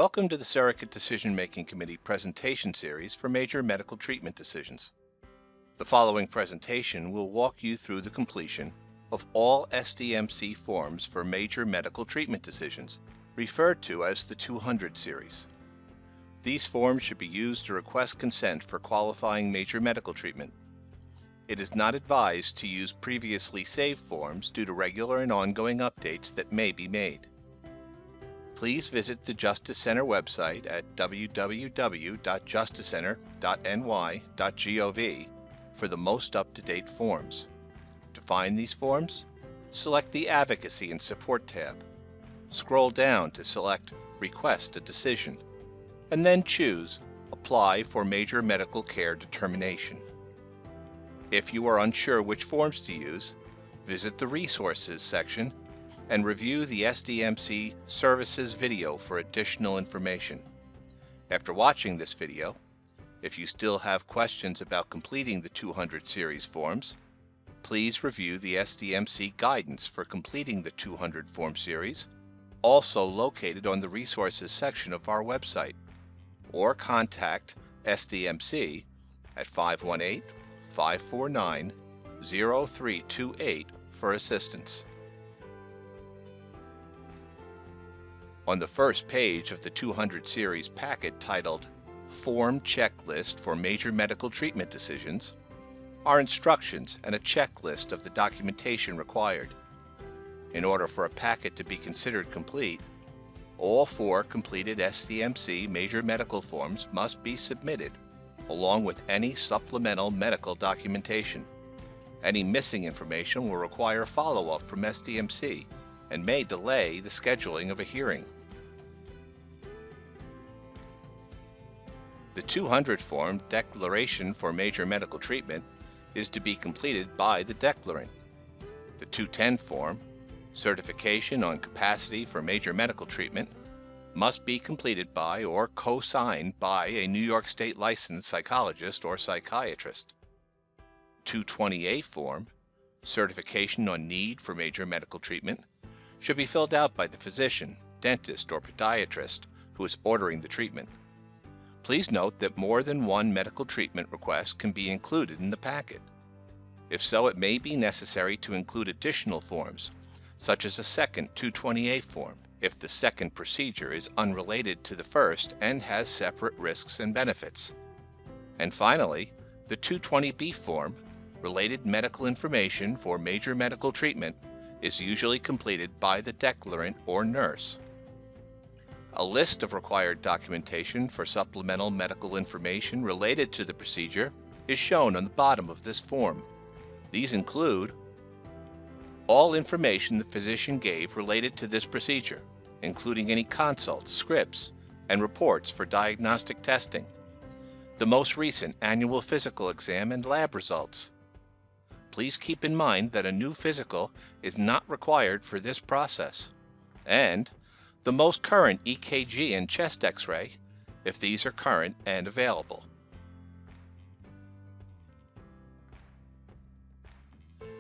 Welcome to the Surrogate Decision-Making Committee presentation series for major medical treatment decisions. The following presentation will walk you through the completion of all SDMC forms for major medical treatment decisions, referred to as the 200 series. These forms should be used to request consent for qualifying major medical treatment. It is not advised to use previously saved forms due to regular and ongoing updates that may be made. Please visit the Justice Center website at www.justicecenter.ny.gov for the most up-to-date forms. To find these forms, select the Advocacy and Support tab. Scroll down to select Request a Decision, and then choose Apply for Major Medical Care Determination. If you are unsure which forms to use, visit the Resources section and review the SDMC Services video for additional information. After watching this video, if you still have questions about completing the 200 series forms, please review the SDMC guidance for completing the 200 form series, also located on the Resources section of our website, or contact SDMC at 518-549-0328 for assistance. On the first page of the 200 series packet titled Form Checklist for Major Medical Treatment Decisions are instructions and a checklist of the documentation required. In order for a packet to be considered complete, all 4 completed SDMC major medical forms must be submitted, along with any supplemental medical documentation. Any missing information will require follow-up from SDMC and may delay the scheduling of a hearing. The 200 form Declaration for Major Medical Treatment is to be completed by the declarant. The 210 form, Certification on Capacity for Major Medical Treatment, must be completed by or co-signed by a New York State licensed psychologist or psychiatrist. 220A form, Certification on Need for Major Medical Treatment, should be filled out by the physician, dentist, or podiatrist who is ordering the treatment. Please note that more than one medical treatment request can be included in the packet. If so, it may be necessary to include additional forms, such as a second 220A form, if the second procedure is unrelated to the first and has separate risks and benefits. And finally, the 220B form, Related Medical Information for Major Medical Treatment, is usually completed by the declarant or nurse. A list of required documentation for supplemental medical information related to the procedure is shown on the bottom of this form. These include all information the physician gave related to this procedure, including any consults, scripts, and reports for diagnostic testing, the most recent annual physical exam and lab results. Please keep in mind that a new physical is not required for this process, and the most current EKG and chest X-ray, if these are current and available.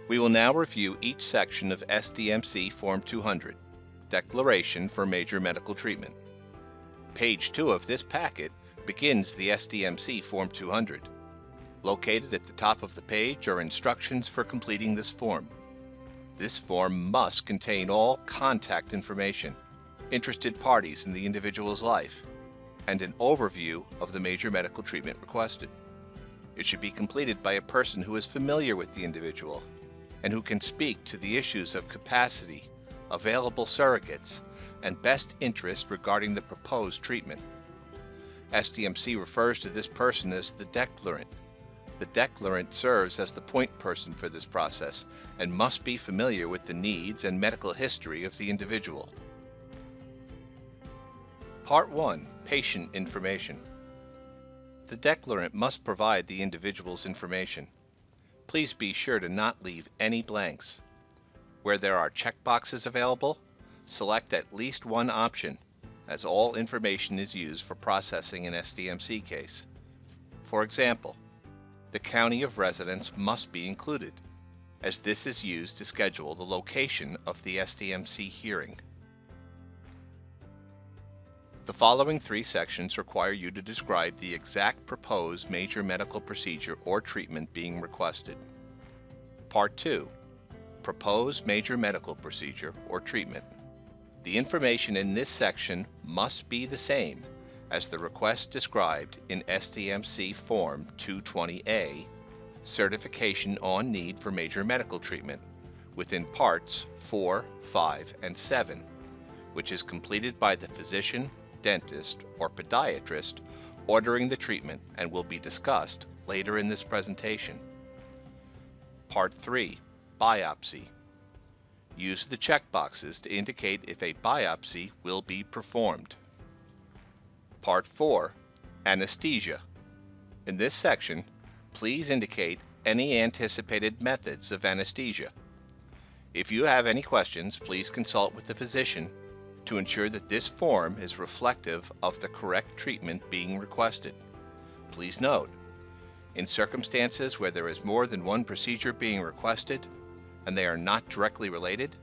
We will now review each section of SDMC Form 200, Declaration for Major Medical Treatment. Page 2 of this packet begins the SDMC Form 200. Located at the top of the page are instructions for completing this form. This form must contain all contact information, interested parties in the individual's life, and an overview of the major medical treatment requested. It should be completed by a person who is familiar with the individual and who can speak to the issues of capacity, available surrogates, and best interest regarding the proposed treatment. SDMC refers to this person as the declarant. The declarant serves as the point person for this process and must be familiar with the needs and medical history of the individual. Part 1. Patient Information. The declarant must provide the individual's information. Please be sure to not leave any blanks. Where there are checkboxes available, select at least one option, as all information is used for processing an SDMC case. For example, the county of residence must be included, as this is used to schedule the location of the SDMC hearing. The following three sections require you to describe the exact proposed major medical procedure or treatment being requested. Part 2. Proposed major medical procedure or treatment. The information in this section must be the same as the request described in SDMC Form 220A, Certification on Need for Major Medical Treatment, within Parts 4, 5, and 7, which is completed by the physician, dentist, or podiatrist ordering the treatment and will be discussed later in this presentation. Part 3. Biopsy. Use the checkboxes to indicate if a biopsy will be performed. Part 4. Anesthesia. In this section, please indicate any anticipated methods of anesthesia. If you have any questions, please consult with the physician to ensure that this form is reflective of the correct treatment being requested. Please note, in circumstances where there is more than one procedure being requested and they are not directly related,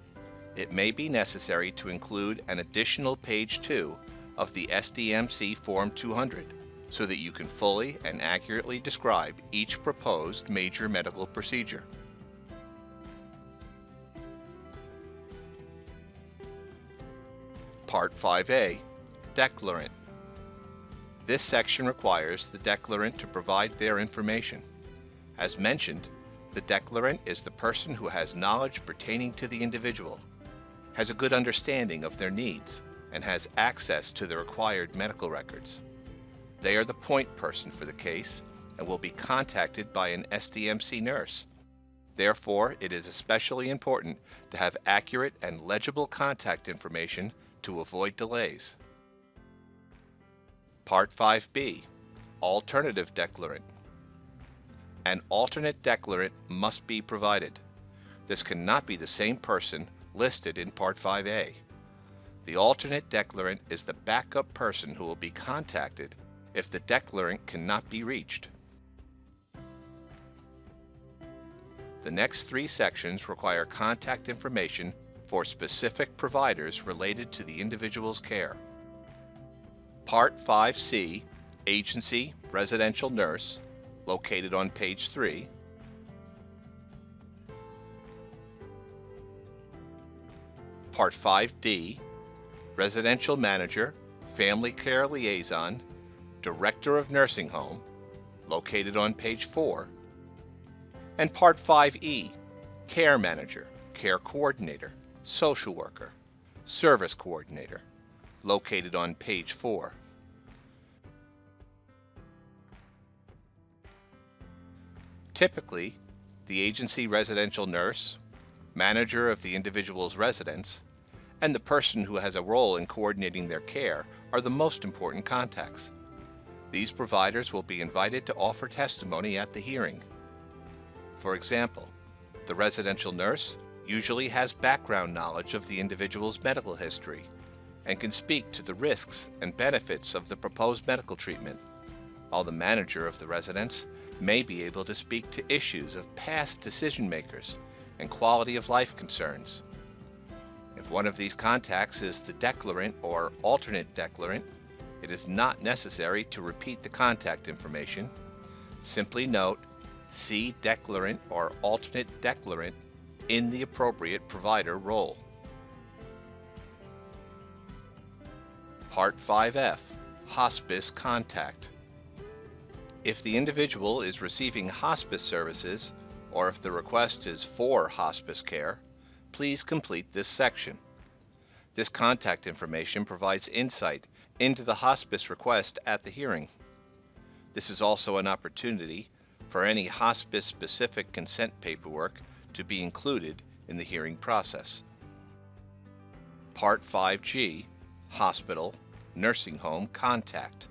it may be necessary to include an additional page 2 of the SDMC Form 200 so that you can fully and accurately describe each proposed major medical procedure. Part 5A. Declarant. This section requires the declarant to provide their information. As mentioned, the declarant is the person who has knowledge pertaining to the individual, has a good understanding of their needs, and has access to the required medical records. They are the point person for the case and will be contacted by an SDMC nurse. Therefore, it is especially important to have accurate and legible contact information to avoid delays. Part 5B. Alternative declarant. An alternate declarant must be provided. This cannot be the same person listed in Part 5A. The alternate declarant is the backup person who will be contacted if the declarant cannot be reached. The next three sections require contact information for specific providers related to the individual's care. Part 5C, Agency Residential Nurse, located on page 3. Part 5D, Residential Manager, Family Care Liaison, Director of Nursing Home, located on page 4. And Part 5E, Care Manager, Care Coordinator, Social Worker, Service Coordinator, located on page 4. Typically, the agency residential nurse, manager of the individual's residence, and the person who has a role in coordinating their care are the most important contacts. These providers will be invited to offer testimony at the hearing. For example, the residential nurse usually has background knowledge of the individual's medical history and can speak to the risks and benefits of the proposed medical treatment, while the manager of the residence may be able to speak to issues of past decision makers and quality of life concerns. If one of these contacts is the declarant or alternate declarant, it is not necessary to repeat the contact information. Simply note, see declarant or alternate declarant in the appropriate provider role. Part 5F, Hospice Contact. If the individual is receiving hospice services, or if the request is for hospice care, please complete this section. This contact information provides insight into the hospice request at the hearing. This is also an opportunity for any hospice-specific consent paperwork to be included in the hearing process. Part 5G, Hospital, Nursing Home Contact.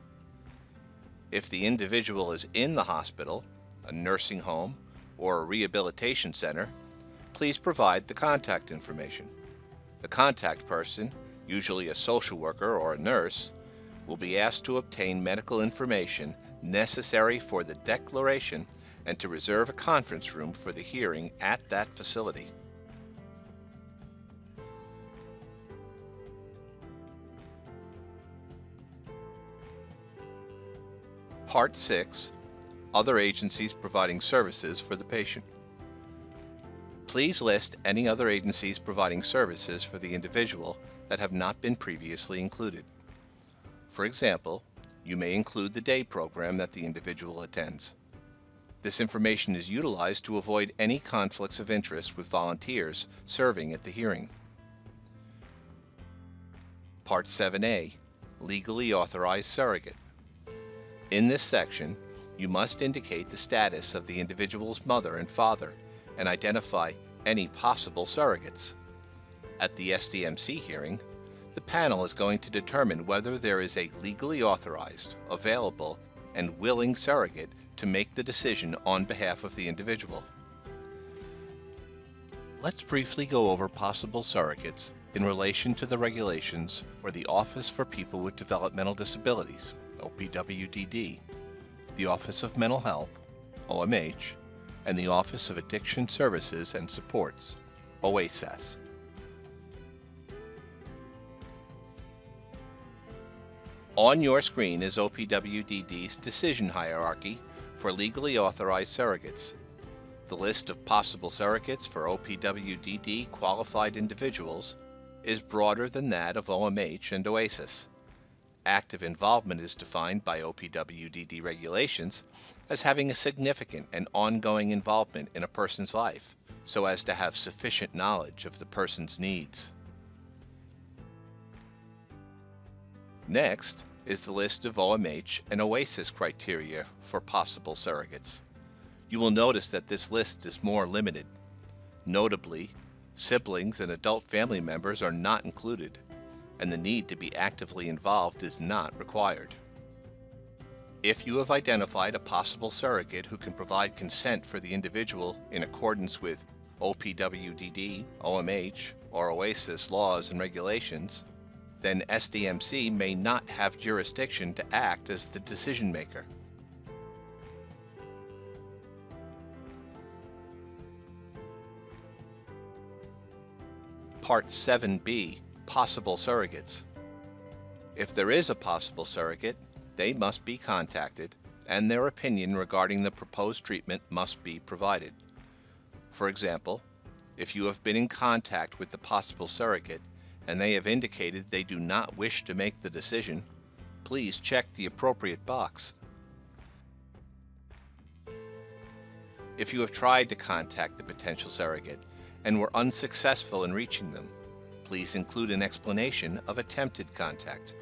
If the individual is in the hospital, a nursing home, or a rehabilitation center, please provide the contact information. The contact person, usually a social worker or a nurse, will be asked to obtain medical information necessary for the declaration and to reserve a conference room for the hearing at that facility. Part 6, Other agencies providing services for the patient. Please list any other agencies providing services for the individual that have not been previously included. For example, you may include the day program that the individual attends. This information is utilized to avoid any conflicts of interest with volunteers serving at the hearing. Part 7A, Legally Authorized Surrogate. In this section, you must indicate the status of the individual's mother and father and identify any possible surrogates. At the SDMC hearing, the panel is going to determine whether there is a legally authorized, available, and willing surrogate to make the decision on behalf of the individual. Let's briefly go over possible surrogates in relation to the regulations for the Office for People with Developmental Disabilities, OPWDD, the Office of Mental Health, OMH, and the Office of Addiction Services and Supports, OASS. On your screen is OPWDD's decision hierarchy for legally authorized surrogates. The list of possible surrogates for OPWDD qualified individuals is broader than that of OMH and OASS. Active involvement is defined by OPWDD regulations as having a significant and ongoing involvement in a person's life, so as to have sufficient knowledge of the person's needs. Next is the list of OMH and OASS criteria for possible surrogates. You will notice that this list is more limited. Notably, siblings and adult family members are not included, and the need to be actively involved is not required. If you have identified a possible surrogate who can provide consent for the individual in accordance with OPWDD, OMH, or OASS laws and regulations, then SDMC may not have jurisdiction to act as the decision maker. Part 7B, Possible Surrogates. If there is a possible surrogate, they must be contacted, and their opinion regarding the proposed treatment must be provided. For example, if you have been in contact with the possible surrogate and they have indicated they do not wish to make the decision, please check the appropriate box. If you have tried to contact the potential surrogate and were unsuccessful in reaching them, please include an explanation of attempted contact.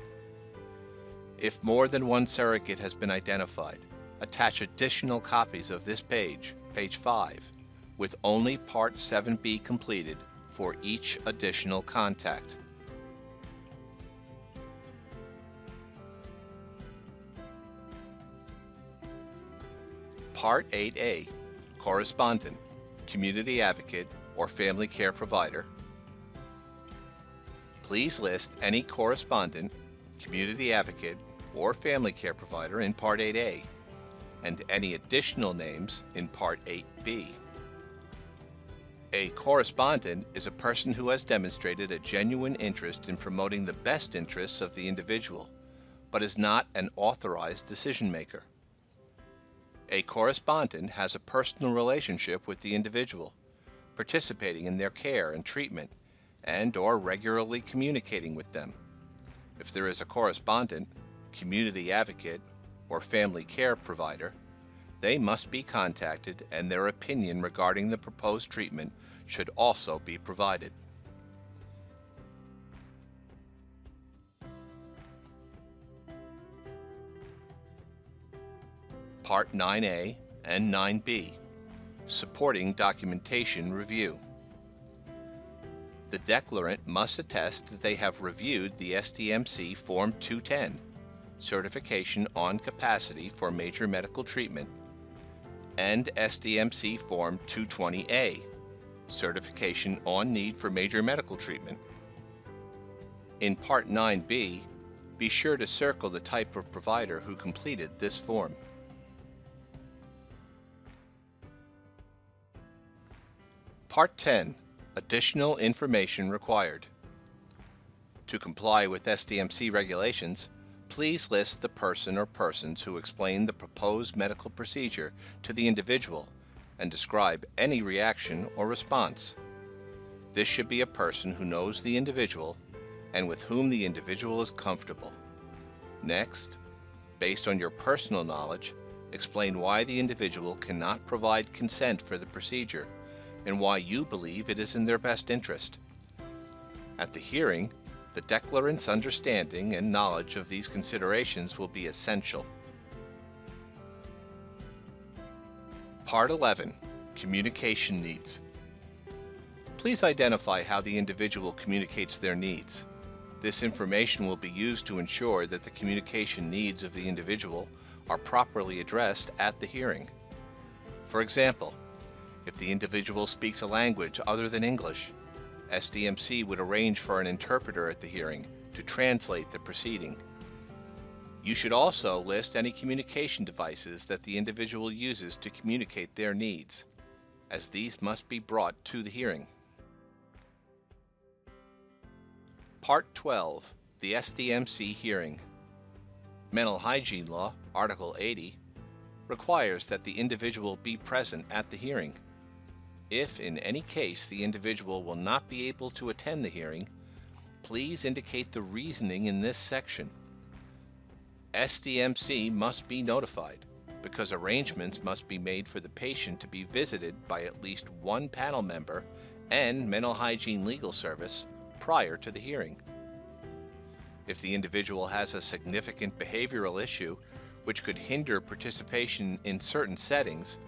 If more than one surrogate has been identified, attach additional copies of this page, page 5, with only Part 7B completed for each additional contact. Part 8A, Correspondent, Community Advocate, or Family Care Provider. Please list any correspondent, community advocate, or family care provider in Part 8A, and any additional names in Part 8B. A correspondent is a person who has demonstrated a genuine interest in promoting the best interests of the individual, but is not an authorized decision maker. A correspondent has a personal relationship with the individual, participating in their care and treatment, and/or regularly communicating with them. If there is a correspondent, community advocate, or family care provider, they must be contacted and their opinion regarding the proposed treatment should also be provided. Part 9A and 9B, Supporting Documentation Review. The declarant must attest that they have reviewed the SDMC Form 210, Certification on Capacity for Major Medical Treatment, and SDMC Form 220A, Certification on Need for Major Medical Treatment. In Part 9B, be sure to circle the type of provider who completed this form. Part 10, Additional Information Required. To comply with SDMC regulations, please list the person or persons who explain the proposed medical procedure to the individual and describe any reaction or response. This should be a person who knows the individual and with whom the individual is comfortable. Next, based on your personal knowledge, explain why the individual cannot provide consent for the procedure and why you believe it is in their best interest. At the hearing, the declarant's understanding and knowledge of these considerations will be essential. Part 11. Communication needs. Please identify how the individual communicates their needs. This information will be used to ensure that the communication needs of the individual are properly addressed at the hearing. For example, if the individual speaks a language other than English, SDMC would arrange for an interpreter at the hearing to translate the proceeding. You should also list any communication devices that the individual uses to communicate their needs, as these must be brought to the hearing. Part 12. The SDMC Hearing. Mental Hygiene Law, Article 80, requires that the individual be present at the hearing. If in any case the individual will not be able to attend the hearing, please indicate the reasoning in this section. SDMC must be notified because arrangements must be made for the patient to be visited by at least one panel member and Mental Hygiene Legal Service prior to the hearing. If the individual has a significant behavioral issue which could hinder participation in certain settings,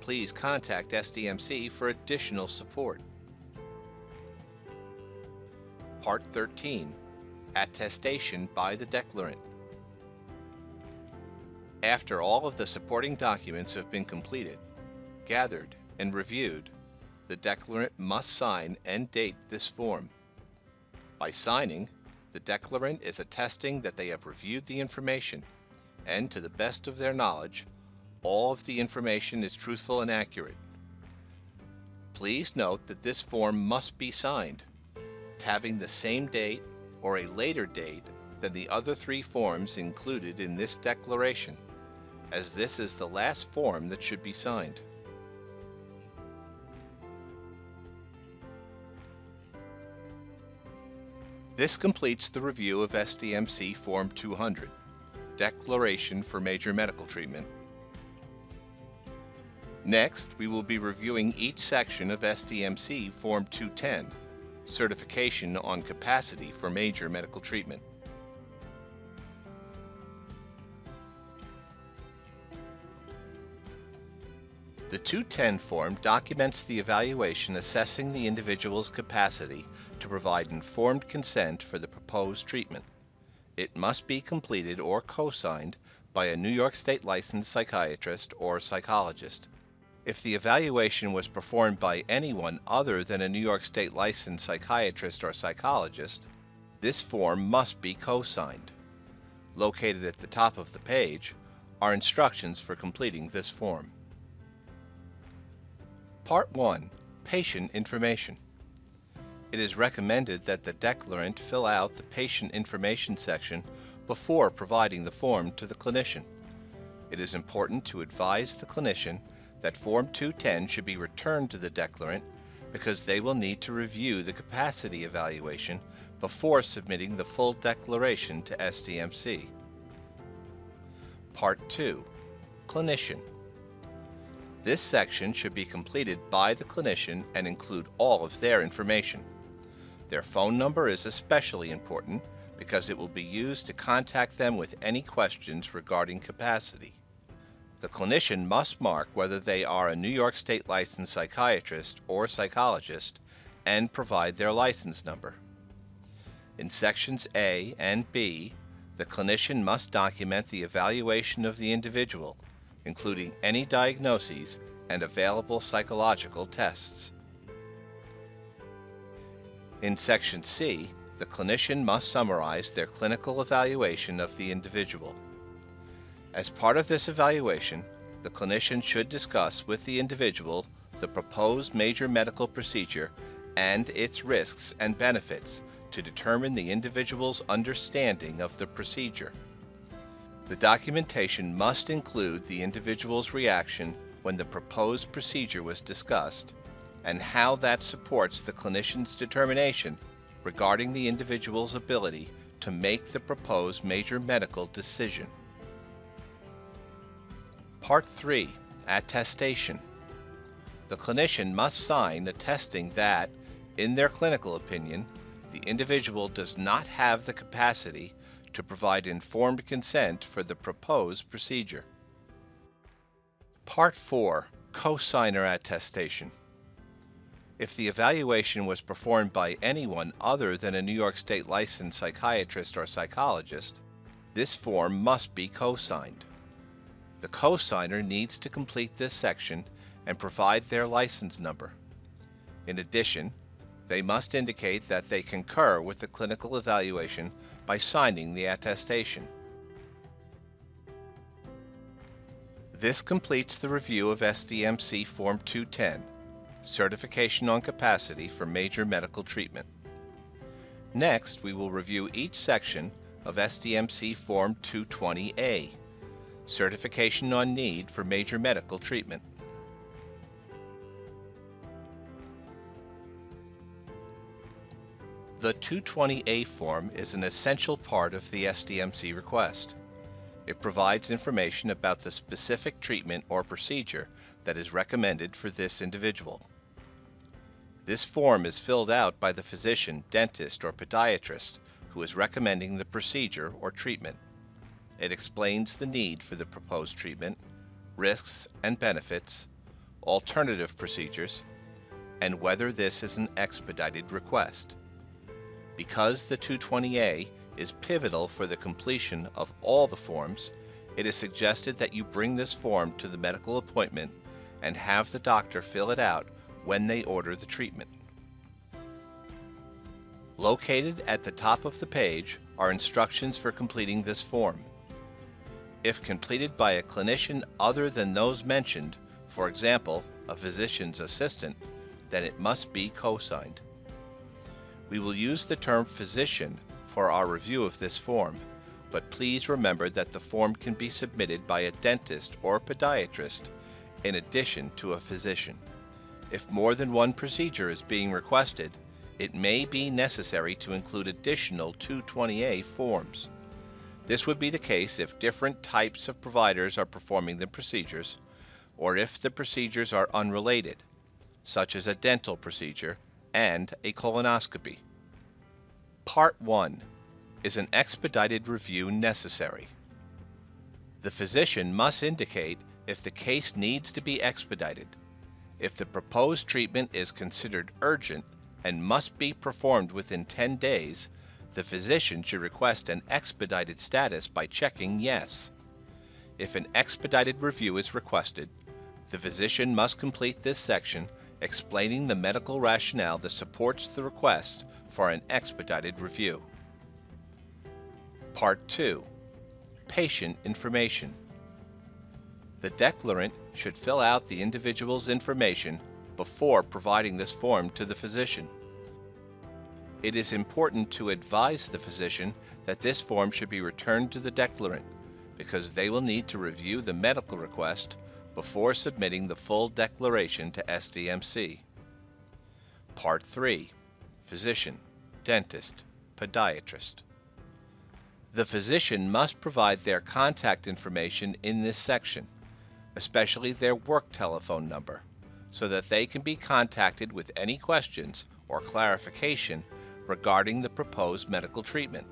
please contact SDMC for additional support. Part 13. Attestation by the declarant. After all of the supporting documents have been completed, gathered, and reviewed, the declarant must sign and date this form. By signing, the declarant is attesting that they have reviewed the information, and to the best of their knowledge, all of the information is truthful and accurate. Please note that this form must be signed, having the same date or a later date than the other 3 forms included in this declaration, as this is the last form that should be signed. This completes the review of SDMC Form 200, Declaration for Major Medical Treatment. Next, we will be reviewing each section of SDMC Form 210, Certification on Capacity for Major Medical Treatment. The 210 form documents the evaluation assessing the individual's capacity to provide informed consent for the proposed treatment. It must be completed or co-signed by a New York State licensed psychiatrist or psychologist. If the evaluation was performed by anyone other than a New York State licensed psychiatrist or psychologist, this form must be co-signed. Located at the top of the page are instructions for completing this form. Part 1. Patient Information. It is recommended that the declarant fill out the patient information section before providing the form to the clinician. It is important to advise the clinician that Form 210 should be returned to the declarant because they will need to review the capacity evaluation before submitting the full declaration to SDMC. Part 2. Clinician. This section should be completed by the clinician and include all of their information. Their phone number is especially important because it will be used to contact them with any questions regarding capacity. The clinician must mark whether they are a New York State licensed psychiatrist or psychologist and provide their license number. In sections A and B, the clinician must document the evaluation of the individual, including any diagnoses and available psychological tests. In Section C, the clinician must summarize their clinical evaluation of the individual. As part of this evaluation, the clinician should discuss with the individual the proposed major medical procedure and its risks and benefits to determine the individual's understanding of the procedure. The documentation must include the individual's reaction when the proposed procedure was discussed and how that supports the clinician's determination regarding the individual's ability to make the proposed major medical decision. Part 3. Attestation. The clinician must sign attesting that, in their clinical opinion, the individual does not have the capacity to provide informed consent for the proposed procedure. Part 4. Cosigner attestation. If the evaluation was performed by anyone other than a New York State licensed psychiatrist or psychologist, this form must be cosigned. The cosigner needs to complete this section and provide their license number. In addition, they must indicate that they concur with the clinical evaluation by signing the attestation. This completes the review of SDMC Form 210, Certification on Capacity for Major Medical Treatment. Next, we will review each section of SDMC Form 220A, Certification on Need for Major Medical Treatment. The 220A form is an essential part of the SDMC request. It provides information about the specific treatment or procedure that is recommended for this individual. This form is filled out by the physician, dentist, or podiatrist who is recommending the procedure or treatment. It explains the need for the proposed treatment, risks and benefits, alternative procedures, and whether this is an expedited request. Because the 220A is pivotal for the completion of all the forms, it is suggested that you bring this form to the medical appointment and have the doctor fill it out when they order the treatment. Located at the top of the page are instructions for completing this form. If completed by a clinician other than those mentioned, for example, a physician's assistant, then it must be cosigned. We will use the term physician for our review of this form, but please remember that the form can be submitted by a dentist or podiatrist in addition to a physician. If more than one procedure is being requested, it may be necessary to include additional 220A forms. This would be the case if different types of providers are performing the procedures, or if the procedures are unrelated, such as a dental procedure and a colonoscopy. Part 1. Is an expedited review necessary? The physician must indicate if the case needs to be expedited. If the proposed treatment is considered urgent and must be performed within 10 days, the physician should request an expedited status by checking yes. If an expedited review is requested, the physician must complete this section explaining the medical rationale that supports the request for an expedited review. Part 2. Patient information. The declarant should fill out the individual's information before providing this form to the physician. It is important to advise the physician that this form should be returned to the declarant because they will need to review the medical request before submitting the full declaration to SDMC. Part 3. Physician, dentist, podiatrist. The physician must provide their contact information in this section, especially their work telephone number, so that they can be contacted with any questions or clarification regarding the proposed medical treatment.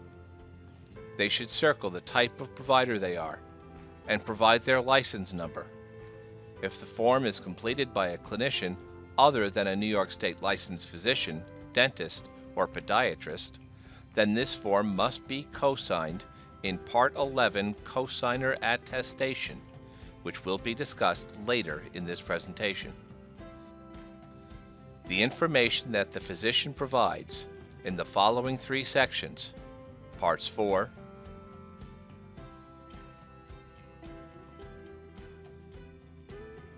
They should circle the type of provider they are and provide their license number. If the form is completed by a clinician other than a New York State licensed physician, dentist, or podiatrist, then this form must be cosigned in Part 11 Cosigner Attestation, which will be discussed later in this presentation. The information that the physician provides in the following 3 sections, Parts 4,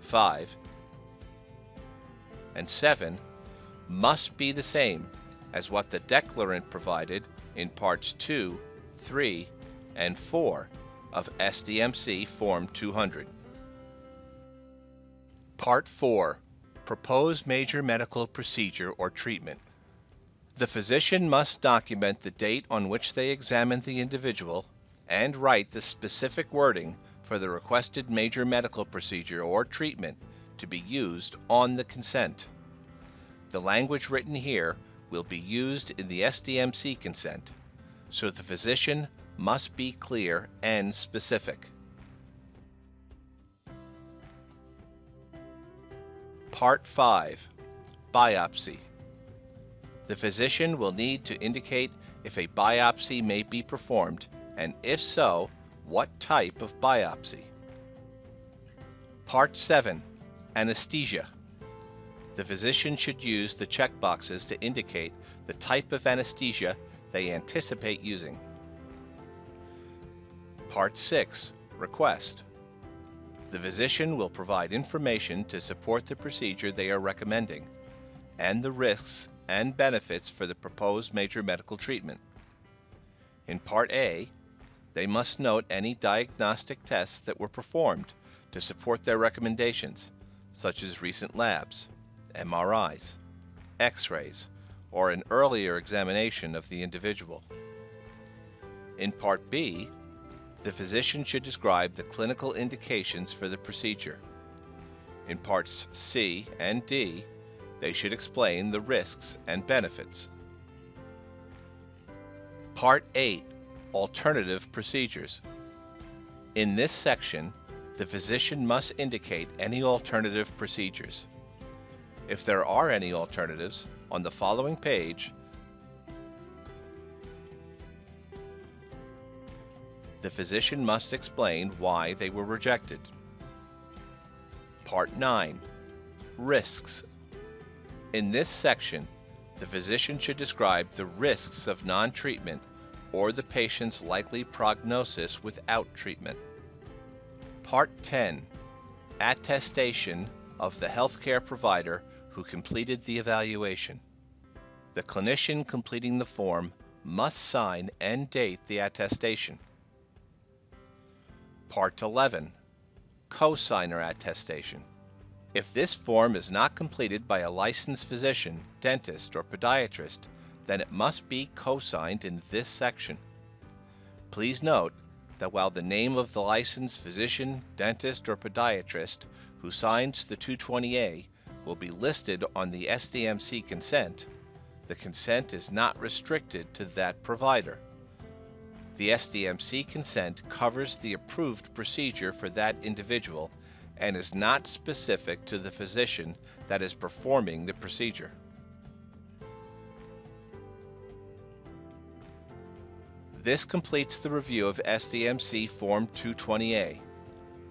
5, and 7 must be the same as what the declarant provided in Parts 2, 3, and 4 of SDMC Form 200. Part 4. Proposed major medical procedure or treatment. The physician must document the date on which they examined the individual and write the specific wording for the requested major medical procedure or treatment to be used on the consent. The language written here will be used in the SDMC consent, so the physician must be clear and specific. Part 5. Biopsy. The physician will need to indicate if a biopsy may be performed, and if so, what type of biopsy. Part 7. Anesthesia. The physician should use the checkboxes to indicate the type of anesthesia they anticipate using. Part 6. Request. The physician will provide information to support the procedure they are recommending, and the risks and benefits for the proposed major medical treatment. In Part A, they must note any diagnostic tests that were performed to support their recommendations, such as recent labs, MRIs, X-rays, or an earlier examination of the individual. In Part B, the physician should describe the clinical indications for the procedure. In Parts C and D, they should explain the risks and benefits. Part 8. Alternative procedures. In this section, the physician must indicate any alternative procedures. If there are any alternatives, on the following page, the physician must explain why they were rejected. Part 9. Risks. In this section, the physician should describe the risks of non-treatment or the patient's likely prognosis without treatment. Part 10. Attestation of the healthcare provider who completed the evaluation. The clinician completing the form must sign and date the attestation. Part 11. Co-signer attestation. If this form is not completed by a licensed physician, dentist, or podiatrist, then it must be co-signed in this section. Please note that while the name of the licensed physician, dentist, or podiatrist who signs the 220A will be listed on the SDMC consent, the consent is not restricted to that provider. The SDMC consent covers the approved procedure for that individual and is not specific to the physician that is performing the procedure. This completes the review of SDMC Form 220A,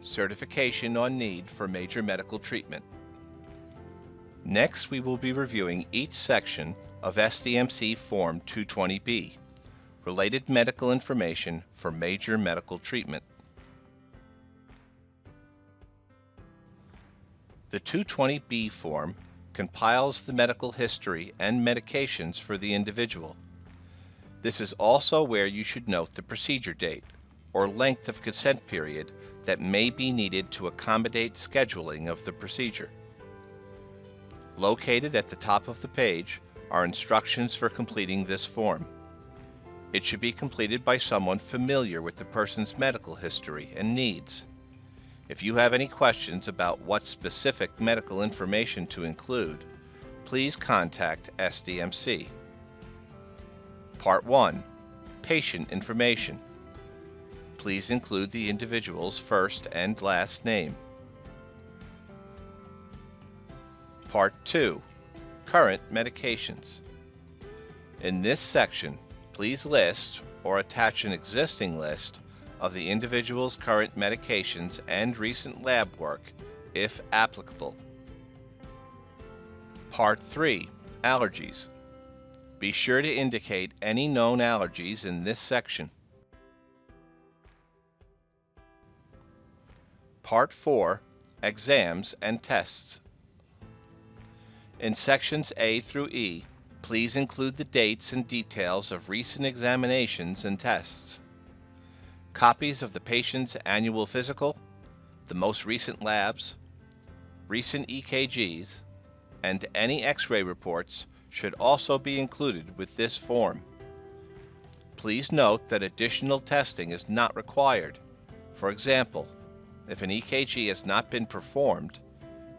Certification on Need for Major Medical Treatment. Next, we will be reviewing each section of SDMC Form 220B, Related Medical Information for Major Medical Treatment. The 220B form compiles the medical history and medications for the individual. This is also where you should note the procedure date, or length of consent period that may be needed to accommodate scheduling of the procedure. Located at the top of the page are instructions for completing this form. It should be completed by someone familiar with the person's medical history and needs. If you have any questions about what specific medical information to include, please contact SDMC. Part 1. Patient Information. Please include the individual's first and last name. Part 2. Current medications. In this section, please list or attach an existing list of the individual's current medications and recent lab work, if applicable. Part 3. Allergies. Be sure to indicate any known allergies in this section. Part 4. Exams and tests. In sections A through E, please include the dates and details of recent examinations and tests. Copies of the patient's annual physical, the most recent labs, recent EKGs, and any X-ray reports should also be included with this form. Please note that additional testing is not required. For example, if an EKG has not been performed,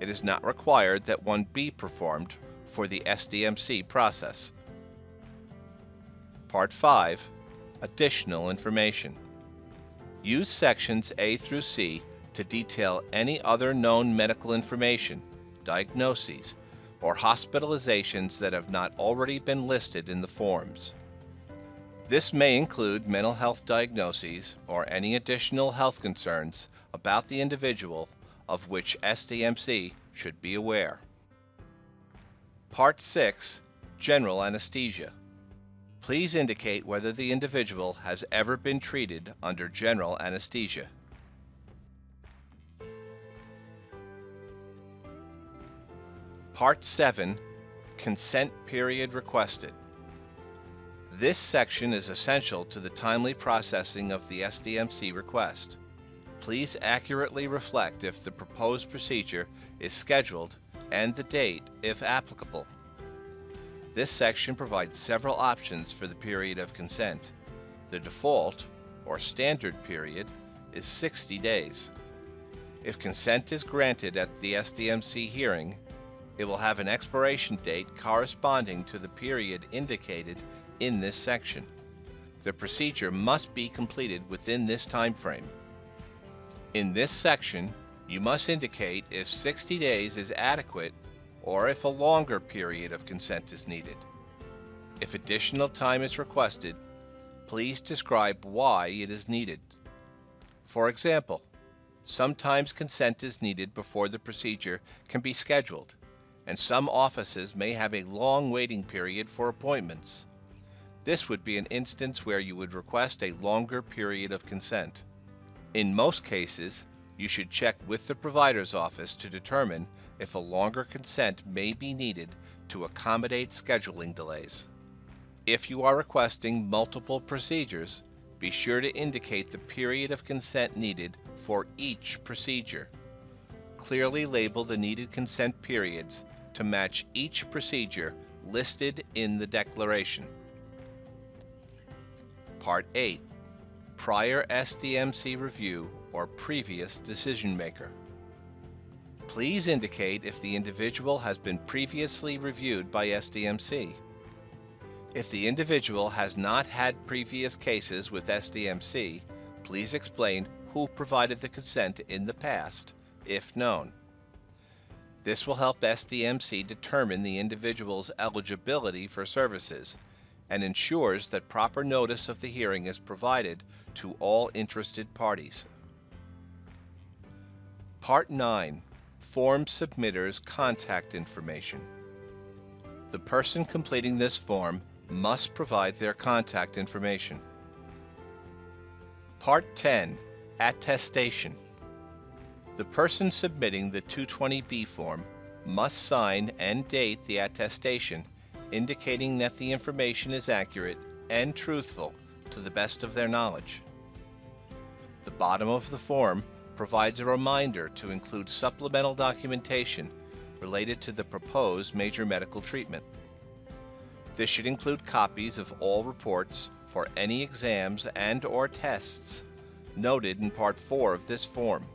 it is not required that one be performed for the SDMC process. Part 5. Additional information. Use sections A through C to detail any other known medical information, diagnoses, or hospitalizations that have not already been listed in the forms. This may include mental health diagnoses or any additional health concerns about the individual of which SDMC should be aware. Part 6. General anesthesia. Please indicate whether the individual has ever been treated under general anesthesia. Part 7. Consent period requested. This section is essential to the timely processing of the SDMC request. Please accurately reflect if the proposed procedure is scheduled and the date, if applicable. This section provides several options for the period of consent. The default, or standard period, is 60 days. If consent is granted at the SDMC hearing, it will have an expiration date corresponding to the period indicated in this section. The procedure must be completed within this time frame. In this section, you must indicate if 60 days is adequate or if a longer period of consent is needed. If additional time is requested, please describe why it is needed. For example, sometimes consent is needed before the procedure can be scheduled, and some offices may have a long waiting period for appointments. This would be an instance where you would request a longer period of consent. In most cases, you should check with the provider's office to determine if a longer consent may be needed to accommodate scheduling delays. If you are requesting multiple procedures, be sure to indicate the period of consent needed for each procedure. Clearly label the needed consent periods to match each procedure listed in the declaration. Part 8. Prior SDMC review or previous decision maker. Please indicate if the individual has been previously reviewed by SDMC. If the individual has not had previous cases with SDMC, please explain who provided the consent in the past, if known. This will help SDMC determine the individual's eligibility for services and ensures that proper notice of the hearing is provided to all interested parties. Part 9. Form submitter's contact information. The person completing this form must provide their contact information. Part 10. Attestation. The person submitting the 220B form must sign and date the attestation indicating that the information is accurate and truthful to the best of their knowledge. The bottom of the form provides a reminder to include supplemental documentation related to the proposed major medical treatment. This should include copies of all reports for any exams and/or tests noted in Part 4 of this form.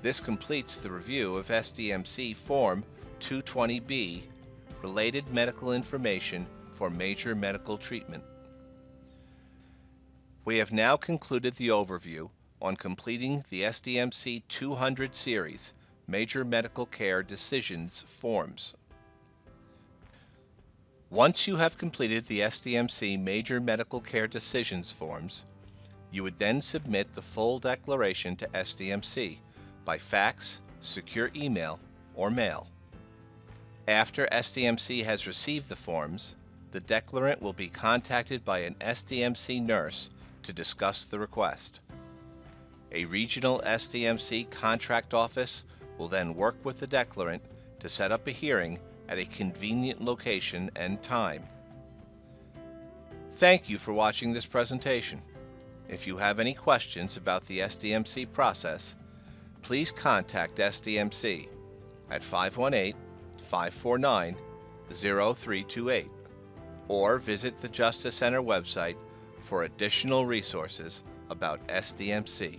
This completes the review of SDMC Form 220B, Related Medical Information for Major Medical Treatment. We have now concluded the overview on completing the SDMC 200 series, Major Medical Care Decisions forms. Once you have completed the SDMC Major Medical Care Decisions forms, you would then submit the full declaration to SDMC by fax, secure email, or mail. After SDMC has received the forms, the declarant will be contacted by an SDMC nurse to discuss the request. A regional SDMC contract office will then work with the declarant to set up a hearing at a convenient location and time. Thank you for watching this presentation. If you have any questions about the SDMC process, please contact SDMC at 518-549-0328 or visit the Justice Center website for additional resources about SDMC.